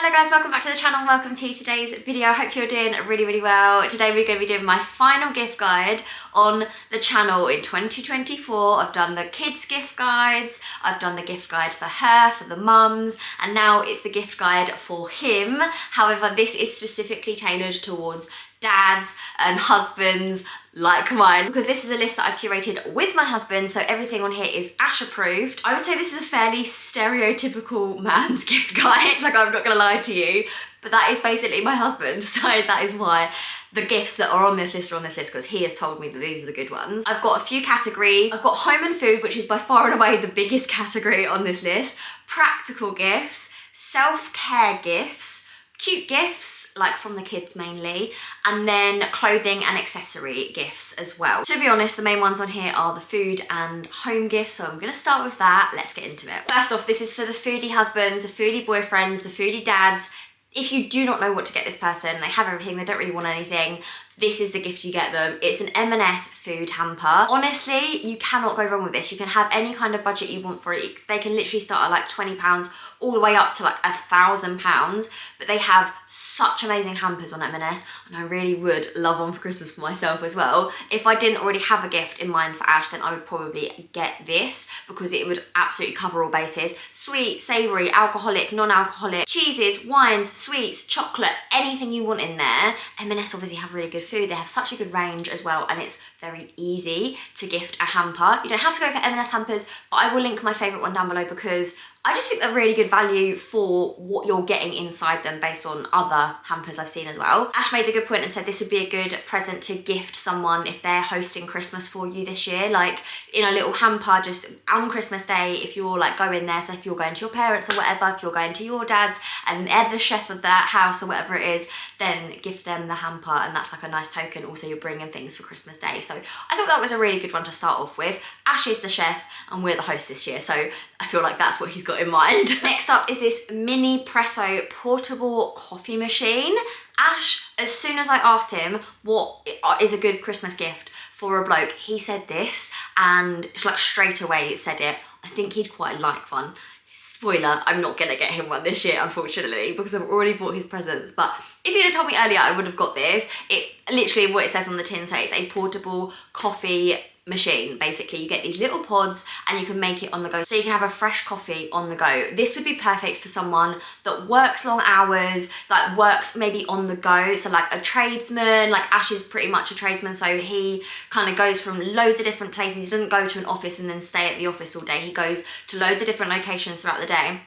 Hello guys, welcome back to the channel. Welcome to today's video. I hope you're doing really well. Today we're going to be doing my final gift guide on the channel in 2024. I've done the kids gift guides, I've done the gift guide for her, for the mums, and now it's the gift guide for him. However, this is specifically tailored towards dads and husbands like mine, because this is a list that I've curated with my husband, so everything on here is Ash approved. I would say this is a fairly stereotypical man's gift guide, like I'm not gonna lie to you, but that is basically my husband, so that is why the gifts that are on this list are on this list, because he has told me that these are the good ones. I've got a few categories. I've got home and food, which is by far and away the biggest category on this list, practical gifts, self-care gifts, cute gifts, like from the kids mainly, and then clothing and accessory gifts as well. To be honest, the main ones on here are the food and home gifts, so I'm gonna start with that. Let's get into it. First off, this is for the foodie husbands, the foodie boyfriends, the foodie dads. If you do not know what to get this person, they have everything, they don't really want anything, this is the gift you get them. It's an M&S food hamper. Honestly, you cannot go wrong with this. You can have any kind of budget you want for it. They can literally start at like £20 all the way up to like £1,000, but they have such amazing hampers on M&S, and I really would love one for Christmas for myself as well. If I didn't already have a gift in mind for Ash, then I would probably get this, because it would absolutely cover all bases. Sweet, savoury, alcoholic, non-alcoholic, cheeses, wines, sweets, chocolate, anything you want in there. M&S obviously have really good food. They have such a good range as well, and it's very easy to gift a hamper. You don't have to go for M&S hampers, but I will link my favourite one down below, because I just think they're really good value for what you're getting inside them based on other hampers I've seen as well. Ash made a good point and said this would be a good present to gift someone if they're hosting Christmas for you this year, like in a little hamper just on Christmas Day, if you're like going there, so if you're going to your parents or whatever, if you're going to your dad's and they're the chef of that house or whatever it is, then gift them the hamper, and that's like a nice token. Also, you're bringing things for Christmas Day. So I thought that was a really good one to start off with. Ash is the chef and we're the host this year, so I feel like that's what he's got in mind. Next up is this mini Presso portable coffee machine. Ash, as soon as I asked him what is a good Christmas gift for a bloke, he said this, and it's like straight away said it. I think he'd quite like one. Spoiler, I'm not gonna get him one this year, unfortunately, because I've already bought his presents, but if you'd have told me earlier, I would have got this. It's literally what it says on the tin, so it's a portable coffee machine. Basically, you get these little pods and you can make it on the go, so you can have a fresh coffee on the go. This would be perfect for someone that works long hours, like works maybe on the go, so like a tradesman. Like Ash is pretty much a tradesman, so he kind of goes from loads of different places. He doesn't go to an office and then stay at the office all day. He goes to loads of different locations throughout the day.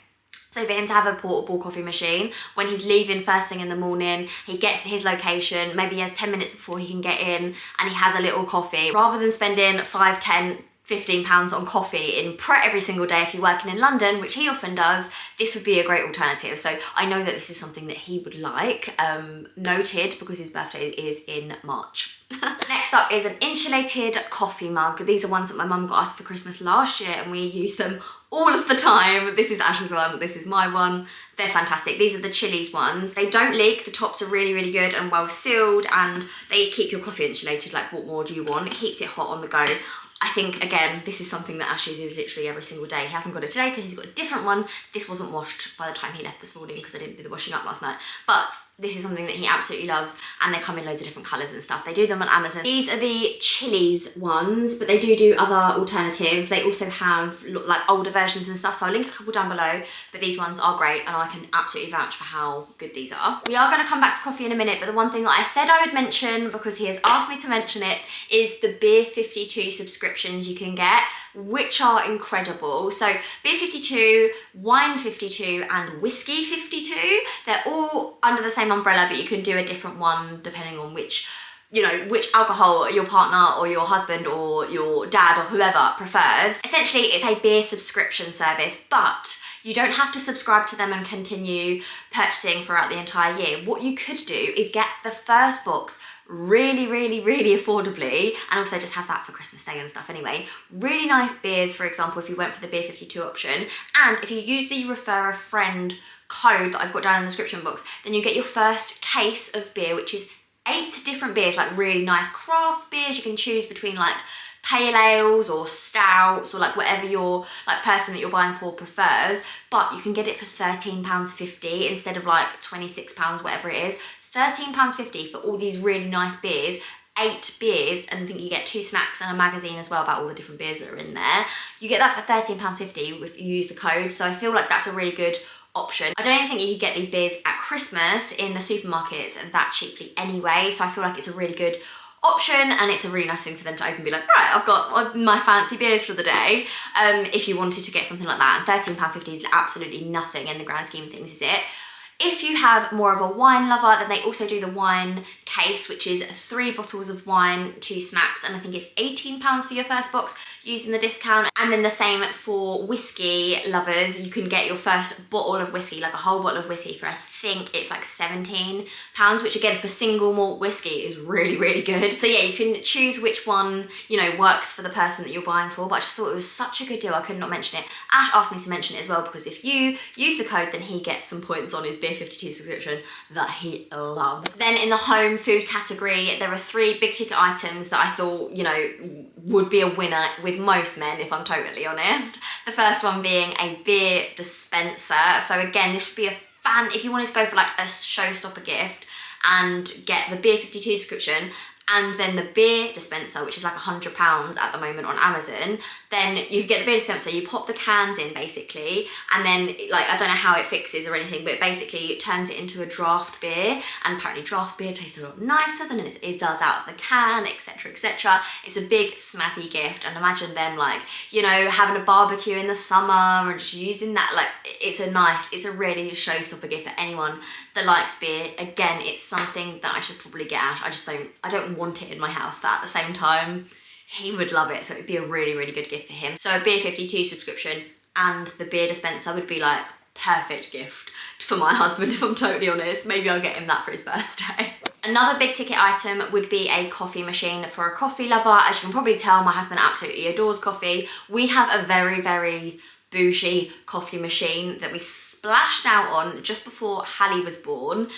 So for him to have a portable coffee machine, when he's leaving first thing in the morning, he gets to his location, maybe he has 10 minutes before he can get in, and he has a little coffee. Rather than spending 5, 10, £15 on coffee in Pret every single day if you're working in London, which he often does, this would be a great alternative. So I know that this is something that he would like, noted, because his birthday is in March. Next up is an insulated coffee mug. These are ones that my mum got us for Christmas last year, and we use them all of the time. This is Ash's one, this is my one. They're fantastic. These are the Chili's ones. They don't leak, the tops are really, really good and well sealed, and they keep your coffee insulated. Like, what more do you want? It keeps it hot on the go. I think, again, this is something that Ash uses literally every single day. He hasn't got it today because he's got a different one. This wasn't washed by the time he left this morning because I didn't do the washing up last night. But this is something that he absolutely loves, and they come in loads of different colours and stuff. They do them on Amazon. These are the Chili's ones, but they do other alternatives. They also have like older versions and stuff, so I'll link a couple down below, but these ones are great and I can absolutely vouch for how good these are. We are going to come back to coffee in a minute, but the one thing that I said I would mention, because he has asked me to mention it, is the Beer 52 subscriptions you can get, which are incredible. So Beer 52, Wine 52 and Whiskey 52, they're all under the same umbrella, but you can do a different one depending on which, you know, which alcohol your partner or your husband or your dad or whoever prefers. Essentially, it's a beer subscription service, but you don't have to subscribe to them and continue purchasing throughout the entire year. What you could do is get the first box really, really, really affordably, and also just have that for Christmas Day and stuff anyway. Really nice beers, for example, if you went for the Beer 52 option, and if you use the refer a friend code that I've got down in the description box, then you get your first case of beer, which is 8 different beers, like really nice craft beers. You can choose between like pale ales or stouts or like whatever your like person that you're buying for prefers, but you can get it for £13.50 instead of like £26, whatever it is. £13.50 for all these really nice beers, 8 beers, and I think you get 2 snacks and a magazine as well about all the different beers that are in there. You get that for £13.50 if you use the code, so I feel like that's a really good option. I don't even think you could get these beers at Christmas in the supermarkets that cheaply anyway, so I feel like it's a really good option, and it's a really nice thing for them to open and be like, right, I've got my fancy beers for the day, if you wanted to get something like that. And £13.50 is absolutely nothing in the grand scheme of things, is it? If you have more of a wine lover, then they also do the wine case, which is 3 bottles of wine, 2 snacks, and I think it's £18 for your first box using the discount. And then the same for whiskey lovers. You can get your first bottle of whiskey, like a whole bottle of whiskey, for I think it's like £17, which again for single malt whiskey is really, really good. So yeah, you can choose which one, you know, works for the person that you're buying for, but I just thought it was such a good deal, I could not mention it. Ash asked me to mention it as well, because if you use the code, then he gets some points on his Beer 52 subscription that he loves. Then in the home food category, there are 3 big ticket items that I thought, you know, would be a winner with most men, if I'm totally honest. The first one being a beer dispenser. So again, this would be a if you wanted to go for like a showstopper gift and get the Beer 52 subscription and then the beer dispenser, which is like £100 at the moment on Amazon, then you could get the beer dispenser, you pop the cans in basically, and then like, I don't know how it fixes or anything, but basically it turns it into a draft beer, and apparently draft beer tastes a lot nicer than it does out of the can, etc, etc. It's a big snazzy gift, and imagine them like, you know, having a barbecue in the summer and just using that, like, it's a really showstopper gift for anyone that likes beer. Again, it's something that I should probably get Ash. I don't want it in my house, but at the same time, he would love it, so it'd be a really, really good gift for him. So a Beer 52 subscription and the beer dispenser would be like perfect gift for my husband, if I'm totally honest. Maybe I'll get him that for his birthday. Another big ticket item would be a coffee machine for a coffee lover. As you can probably tell, my husband absolutely adores coffee. We have a very, very bougie coffee machine that we splashed out on just before Hallie was born,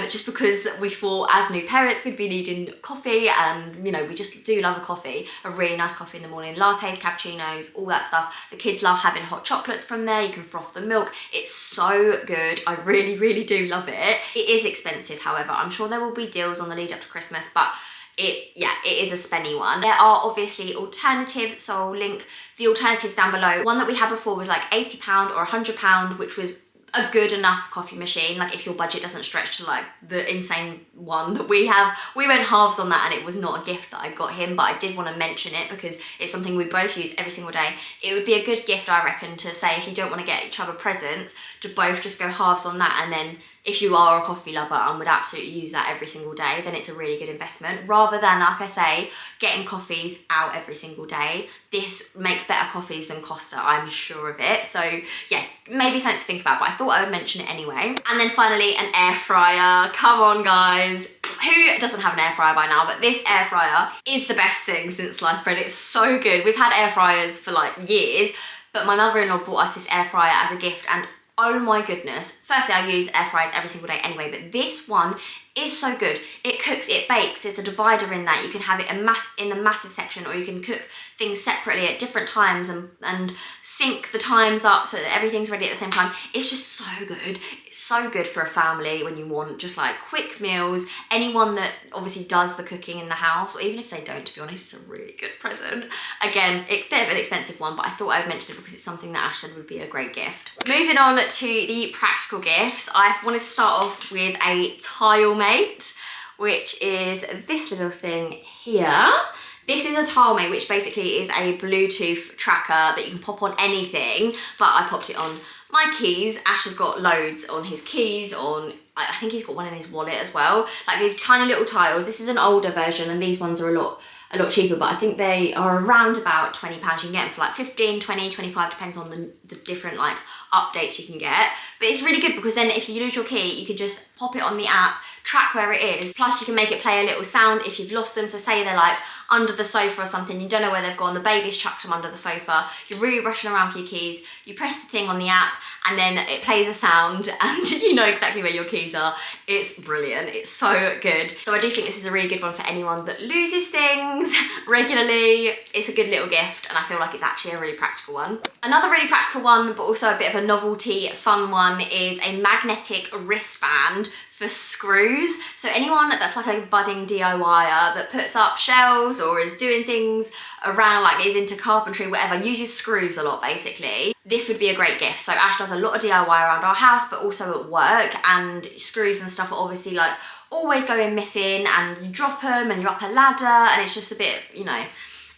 just because we thought as new parents we'd be needing coffee, and you know, we just do love a coffee, a really nice coffee in the morning, lattes, cappuccinos, all that stuff. The kids love having hot chocolates from there. You can froth the milk. It's so good. I really, really do love it. It is expensive, however. I'm sure there will be deals on the lead up to Christmas, but it is a spenny one. There are obviously alternatives, so I'll link the alternatives down below. One that we had before was like £80 or £100, which was a good enough coffee machine. Like if your budget doesn't stretch to like the insane one that we have. We went halves on that, and it was not a gift that I got him, but I did want to mention it because it's something we both use every single day. It would be a good gift, I reckon, to say if you don't want to get each other presents, to both just go halves on that, and then if you are a coffee lover and would absolutely use that every single day, then it's a really good investment, rather than, like I say, getting coffees out every single day. This makes better coffees than Costa, I'm sure of it. So yeah, maybe something to think about, but I thought I would mention it anyway. And then finally, an air fryer. Come on, guys. Who doesn't have an air fryer by now? But this air fryer is the best thing since sliced bread. It's so good. We've had air fryers for like years, but my mother-in-law bought us this air fryer as a gift, and oh my goodness. Firstly, I use air fryers every single day anyway, but this one is so good. It cooks, it bakes. There's a divider in that. You can have it in the massive section, or you can cook things separately at different times and sync the times up so that everything's ready at the same time. It's just so good. It's so good for a family when you want just like quick meals. Anyone that obviously does the cooking in the house, or even if they don't, to be honest, it's a really good present. Again, a bit of an expensive one, but I thought I'd mention it because it's something that Ash said would be a great gift. Moving on to the practical gifts, I wanted to start off with a tile mate, which is this little thing here. This is a tile mate, which basically is a Bluetooth tracker that you can pop on anything, but I popped it on my keys. Ash has got loads on his keys, I think he's got one in his wallet as well. Like these tiny little tiles. This is an older version, and these ones are a lot cheaper, but I think they are around about £20. You can get them for like 15, 20, 25, depends on the different like updates you can get. But it's really good because then if you lose your key, you can just pop it on the app, track where it is. Plus you can make it play a little sound if you've lost them. So say they're like under the sofa or something, you don't know where they've gone, the baby's chucked them under the sofa, you're really rushing around for your keys, you press the thing on the app and then it plays a sound and you know exactly where your keys are. It's brilliant, it's so good. So I do think this is a really good one for anyone that loses things regularly. It's a good little gift and I feel like it's actually a really practical one. Another really practical one, but also a bit of a novelty fun one, is a magnetic wristband for screws. So anyone that's like a budding DIYer that puts up shelves or is doing things around, like is into carpentry, whatever, uses screws a lot basically, this would be a great gift. So Ash does a lot of DIY around our house, but also at work, and screws and stuff are obviously like always going missing, and you drop them and you're up a ladder and it's just a bit, you know,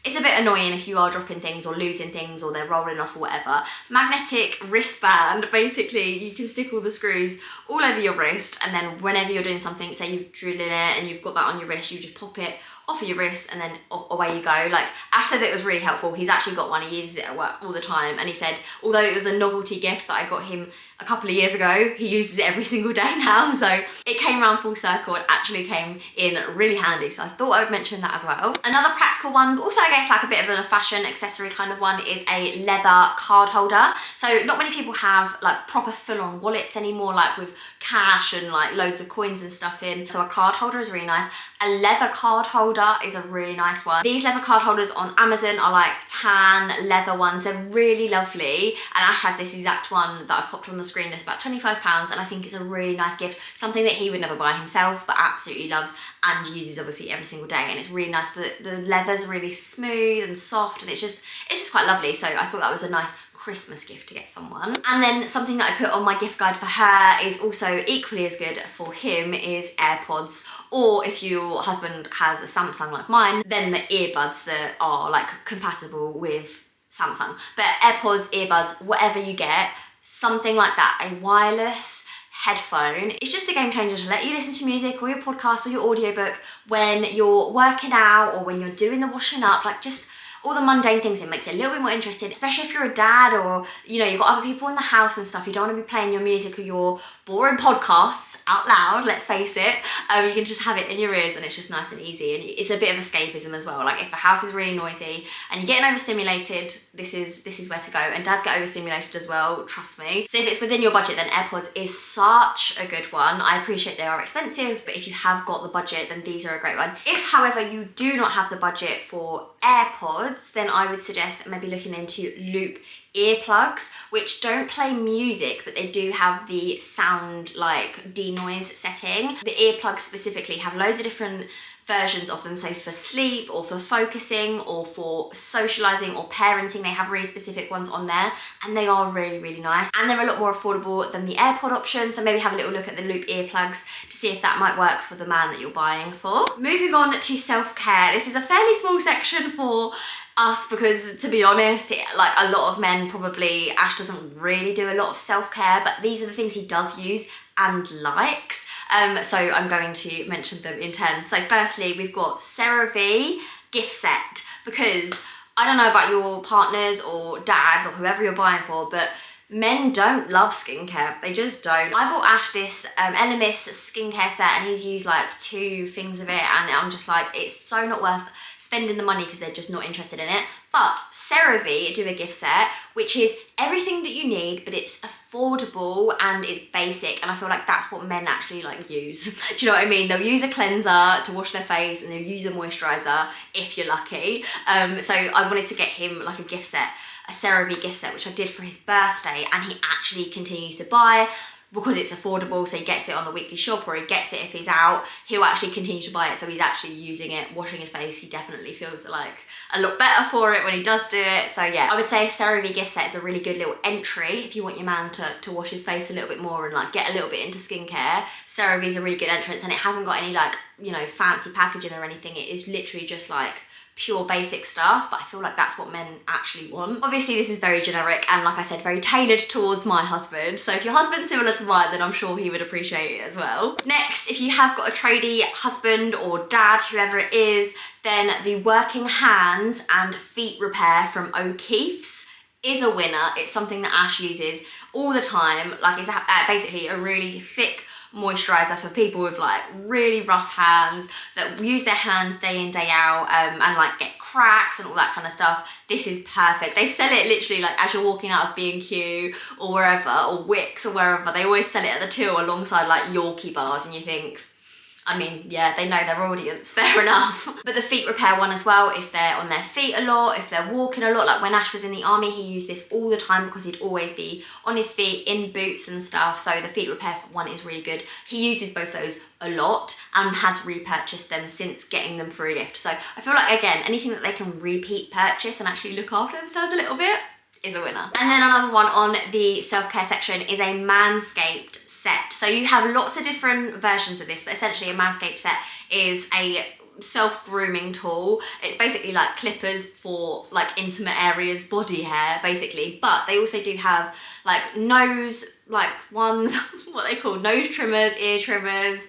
it's a bit annoying if you are dropping things or losing things or they're rolling off or whatever. Magnetic wristband, basically you can stick all the screws all over your wrist, and then whenever you're doing something, say you've drilled in it and you've got that on your wrist, you just pop it off of your wrist and then away you go. Like Ash said that it was really helpful. He's actually got one, he uses it at work all the time, and he said although it was a novelty gift that I got him a couple of years ago, he uses it every single day now, so it came around full circle. It actually came in really handy, so I thought I would mention that as well. Another practical one, but also I guess like a bit of a fashion accessory kind of one, is a leather card holder. So not many people have like proper full-on wallets anymore, like with cash and like loads of coins and stuff in, so a card holder is really nice. A leather card holder is a really nice one. These leather card holders on Amazon are like tan leather ones. They're really lovely, and Ash has this exact one that I've popped on the screen. It's about £25 and I think it's a really nice gift, something that he would never buy himself but absolutely loves and uses obviously every single day, and it's really nice. The leather's really smooth and soft, and it's just quite lovely, so I thought that was a nice Christmas gift to get someone. And then something that I put on my gift guide for her is also equally as good for him, is AirPods, or if your husband has a Samsung like mine, then the earbuds that are like compatible with Samsung. But AirPods, earbuds, whatever you get, something like that, a wireless headphone, it's just a game changer to let you listen to music or your podcast or your audiobook when you're working out or when you're doing the washing up, like just all the mundane things. It makes it a little bit more interesting, especially if you're a dad or, you know, you've got other people in the house and stuff. You don't want to be playing your music or your boring podcasts out loud, let's face it. You can just have it in your ears and it's just nice and easy, and it's a bit of escapism as well. Like if the house is really noisy and you're getting overstimulated, this is where to go. And dads get overstimulated as well, trust me. So if it's within your budget, then AirPods is such a good one. I appreciate they are expensive, but if you have got the budget, then these are a great one. If however you do not have the budget for AirPods, then I would suggest maybe looking into loop earplugs, which don't play music, but they do have the sound like denoise setting. The earplugs specifically have loads of different versions of them, so for sleep or for focusing or for socializing or parenting, they have really specific ones on there, and they are really, really nice, and they're a lot more affordable than the AirPod option. So maybe have a little look at the loop earplugs to see if that might work for the man that you're buying for. Moving on to self-care, this is a fairly small section for us because, to be honest, like a lot of men probably, Ash doesn't really do a lot of self-care, but these are the things he does use and likes. So I'm going to mention them in turn. So firstly, we've got CeraVe gift set, because I don't know about your partners or dads or whoever you're buying for, but men don't love skincare. They just don't. I bought Ash this LMS skincare set and he's used like 2 things of it, and I'm just like, it's so not worth spending the money because they're just not interested in it. But CeraVe do a gift set, which is everything that you need, but it's affordable and it's basic, and I feel like that's what men actually like use. Do you know what I mean? They'll use a cleanser to wash their face and they'll use a moisturizer if you're lucky. So I wanted to get him like a gift set, a CeraVe gift set, which I did for his birthday, and he actually continues to buy because it's affordable. So he gets it on the weekly shop, or he gets it if he's out. He'll actually continue to buy it, so he's actually using it, washing his face. He definitely feels like a lot better for it when he does do it. So yeah, I would say a CeraVe gift set is a really good little entry if you want your man to wash his face a little bit more and like get a little bit into skincare. CeraVe is a really good entrance, and it hasn't got any like, you know, fancy packaging or anything. It is literally just like pure basic stuff, but I feel like that's what men actually want. Obviously this is very generic and, like I said, very tailored towards my husband, so if your husband's similar to mine, then I'm sure he would appreciate it as well. Next, if you have got a tradie husband or dad, whoever it is, then the working hands and feet repair from O'Keeffe's is a winner. It's something that Ash uses all the time. Like, it's basically a really thick moisturizer for people with like really rough hands that use their hands day in, day out, and like get cracks and all that kind of stuff. This is perfect. They sell it literally like as you're walking out of B&Q or wherever, or Wix or wherever. They always sell it at the till alongside like Yorkie bars, and you think, I mean, yeah, they know their audience, fair enough. But the feet repair one as well, if they're on their feet a lot, if they're walking a lot. Like when Ash was in the army, he used this all the time because he'd always be on his feet, in boots and stuff. So the feet repair one is really good. He uses both those a lot and has repurchased them since getting them for a gift. So I feel like, again, anything that they can repeat purchase and actually look after themselves a little bit is a winner. And then another one on the self-care section is a Manscaped set. So you have lots of different versions of this, but essentially a Manscaped set is a self-grooming tool. It's basically like clippers for like intimate areas, body hair basically, but they also do have like nose like ones, what they call nose trimmers, ear trimmers,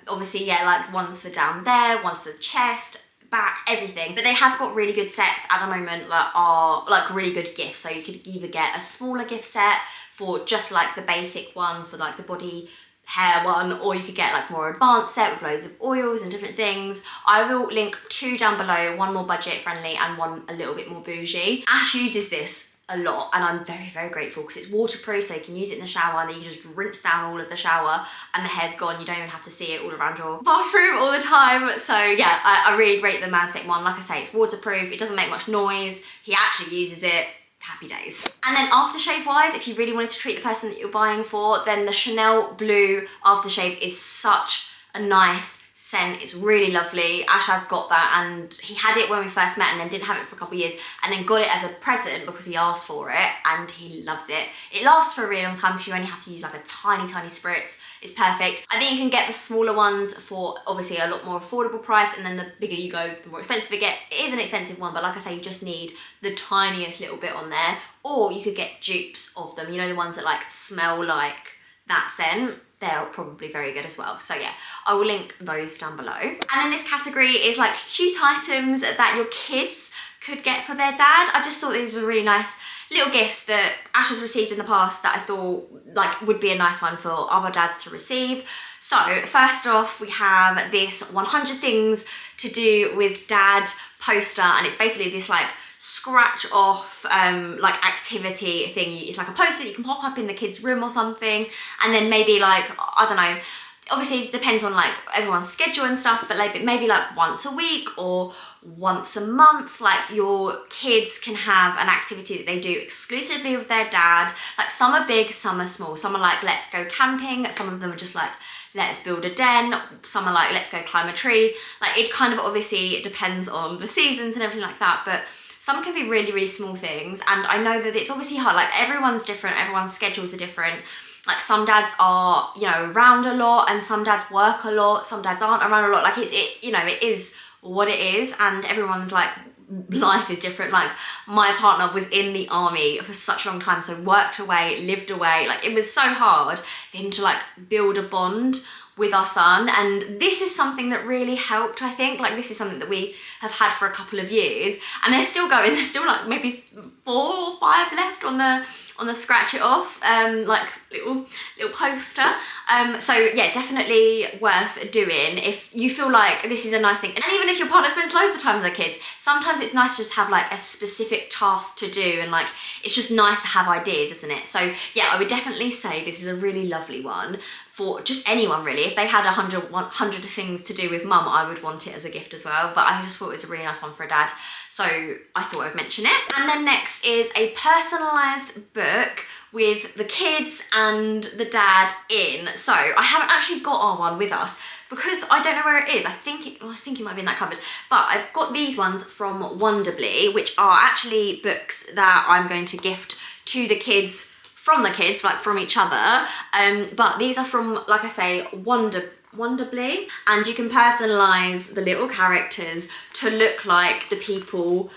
obviously yeah, like ones for down there, ones for the chest, back, everything. But they have got really good sets at the moment that are like really good gifts. So you could either get a smaller gift set for just like the basic one for like the body hair one, or you could get like more advanced set with loads of oils and different things. I will link two down below, one more budget friendly and one a little bit more bougie. Ash uses this a lot and I'm very, very grateful because it's waterproof, so you can use it in the shower and then you just rinse down all of the shower and the hair's gone. You don't even have to see it all around your bathroom all the time. So yeah, I really rate the Manscaped one. Like I say, it's waterproof, it doesn't make much noise, he actually uses it. Happy days. And then aftershave wise, if you really wanted to treat the person that you're buying for, then the Chanel Blue aftershave is such a nice scent. It's really lovely. Ash has got that, and he had it when we first met and then didn't have it for a couple of years and then got it as a present because he asked for it, and he loves it. It lasts for a really long time because you only have to use like a tiny spritz. It's perfect. I think you can get the smaller ones for obviously a lot more affordable price, and then the bigger you go, the more expensive it gets. It is an expensive one, but like I say, you just need the tiniest little bit on there, or you could get dupes of them. You know, the ones that like smell like that scent. They're probably very good as well. So yeah, I will link those down below. And then this category is like cute items that your kids could get for their dad. I just thought these were really nice little gifts that Ash has received in the past that I thought like would be a nice one for other dads to receive. So first off, we have this 100 things to do with dad poster, and it's basically this like scratch off like activity thing. It's like a poster that you can pop up in the kids' room or something, and then maybe like, I don't know, obviously it depends on like everyone's schedule and stuff, but like maybe like once a week or once a month, like your kids can have an activity that they do exclusively with their dad. Like some are big, some are small. Some are like, let's go camping. Some of them are just like, let's build a den. Some are like, let's go climb a tree. Like it kind of obviously depends on the seasons and everything like that, but some can be really, really small things. And I know that it's obviously hard, like everyone's different, everyone's schedules are different. Like some dads are, you know, around a lot, and some dads work a lot, some dads aren't around a lot. Like you know, it is what it is, and everyone's like life is different. Like my partner was in the army for such a long time, so worked away, lived away. Like it was so hard for him to like build a bond with our son, and this is something that really helped, I think. Like this is something that we have had for a couple of years, and they're still going. There's still like maybe 4 or 5 left on the scratch it off like little poster. So yeah, definitely worth doing if you feel like this is a nice thing. And even if your partner spends loads of time with their kids, sometimes it's nice to just have like a specific task to do, and like it's just nice to have ideas, isn't it? So yeah, I would definitely say this is a really lovely one for just anyone really. If they had 100 things to do with mum, I would want it as a gift as well, but I just thought it was a really nice one for a dad, so I thought I'd mention it. And then next is a personalised book with the kids and the dad in. So I haven't actually got our one with us because I don't know where it is. I think it might be in that cupboard, but I've got these ones from Wonderbly, which are actually books that I'm going to gift to the kids, from the kids, like from each other. But these are from, like I say, Wonderbly, and you can personalize the little characters to look like the people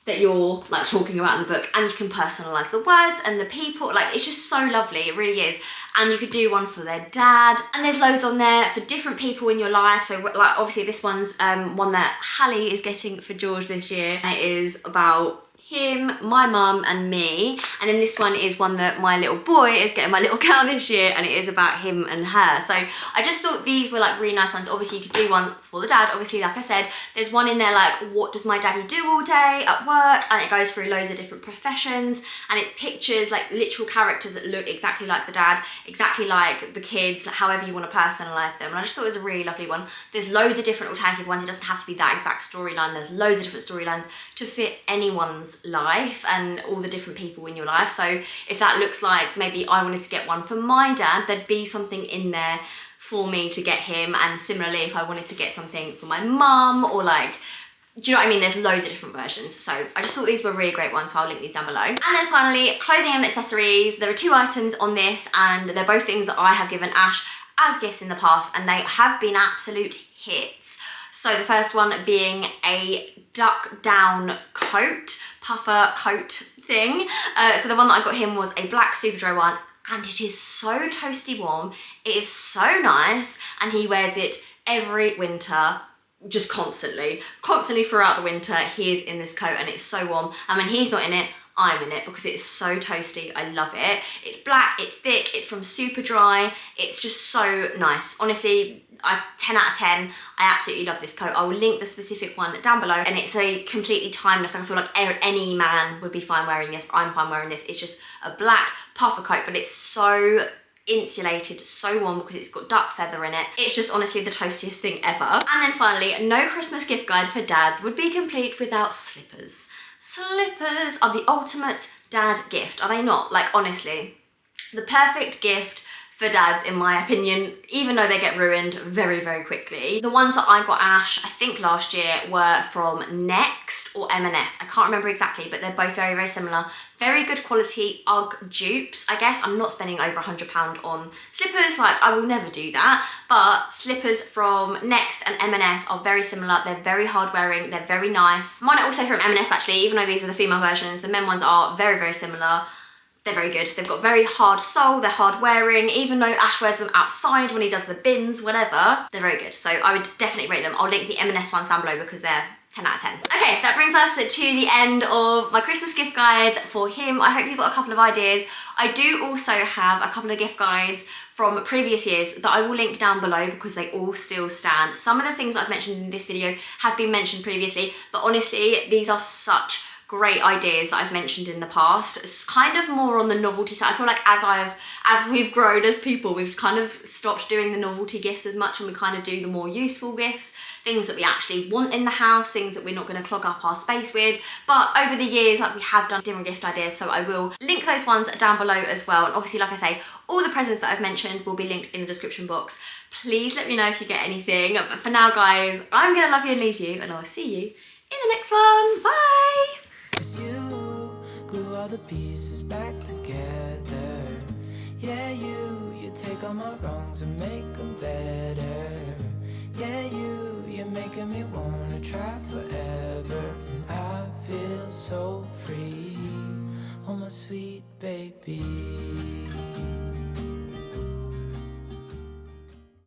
that you're like talking about in the book, and you can personalize the words and the people. Like it's just so lovely, it really is. And you could do one for their dad, and there's loads on there for different people in your life. So like obviously this one's one that Hallie is getting for George this year. It is about him, my mum and me, and then this one is one that my little boy is getting my little girl this year, and it is about him and her. So I just thought these were like really nice ones. Obviously you could do one for the dad, obviously like I said, there's one in there like what does my daddy do all day at work, and it goes through loads of different professions, and it's pictures, like literal characters that look exactly like the dad, exactly like the kids, however you want to personalise them, and I just thought it was a really lovely one. There's loads of different alternative ones, it doesn't have to be that exact storyline, there's loads of different storylines to fit anyone's life and all the different people in your life. So if that looks like maybe I wanted to get one for my dad, there'd be something in there for me to get him, and similarly if I wanted to get something for my mum, or like, do you know what I mean? There's loads of different versions. So I just thought these were really great ones, so I'll link these down below. And then finally, clothing and accessories. There are 2 items on this, and they're both things that I have given Ash as gifts in the past, and they have been absolute hits. So the first one being a duck down coat, puffer coat thing. So the one that I got him was a black super dry one, and it is so toasty warm. It is so nice, and he wears it every winter, just constantly throughout the winter. He is in this coat and it's so warm, and when he's not in it, I'm in it because it's so toasty. I love it. It's black, it's thick, it's from Superdry. It's just so nice. Honestly, 10 out of 10. I absolutely love this coat. I will link the specific one down below, and it's a completely timeless. I feel like any man would be fine wearing this. I'm fine wearing this. It's just a black puffer coat, but it's so insulated, so warm because it's got duck feather in it. It's just honestly the toastiest thing ever. And then finally, no Christmas gift guide for dads would be complete without slippers. Slippers are the ultimate dad gift, are they not? Like honestly, the perfect gift for dads in my opinion, even though they get ruined very, very quickly. The ones that I got Ash, I think last year, were from Next or M&S. I can't remember exactly, but they're both very, very similar. Very good quality UGG dupes, I guess. I'm not spending over £100 on slippers, like I will never do that, but slippers from Next and M&S are very similar. They're very hard wearing, they're very nice. Mine are also from M&S actually, even though these are the female versions. The men ones are very, very similar. They're very good. They've got very hard sole, they're hard wearing, even though Ash wears them outside when he does the bins, whatever, they're very good. So I would definitely rate them. I'll link the M&S ones down below because they're 10 out of 10. Okay, that brings us to the end of my Christmas gift guides for him. I hope you got a couple of ideas. I do also have a couple of gift guides from previous years that I will link down below because they all still stand. Some of the things I've mentioned in this video have been mentioned previously, but honestly, these are such great ideas that I've mentioned in the past. It's kind of more on the novelty side. I feel like as we've grown as people, we've kind of stopped doing the novelty gifts as much, and we kind of do the more useful gifts, things that we actually want in the house, things that we're not going to clog up our space with. But over the years, like, we have done different gift ideas, so I will link those ones down below as well. And obviously, like I say, all the presents that I've mentioned will be linked in the description box. Please let me know if you get anything. But for now, guys, I'm gonna love you and leave you, and I'll see you in the next one. Bye! You glue all the pieces back together. Yeah, you take all my wrongs and make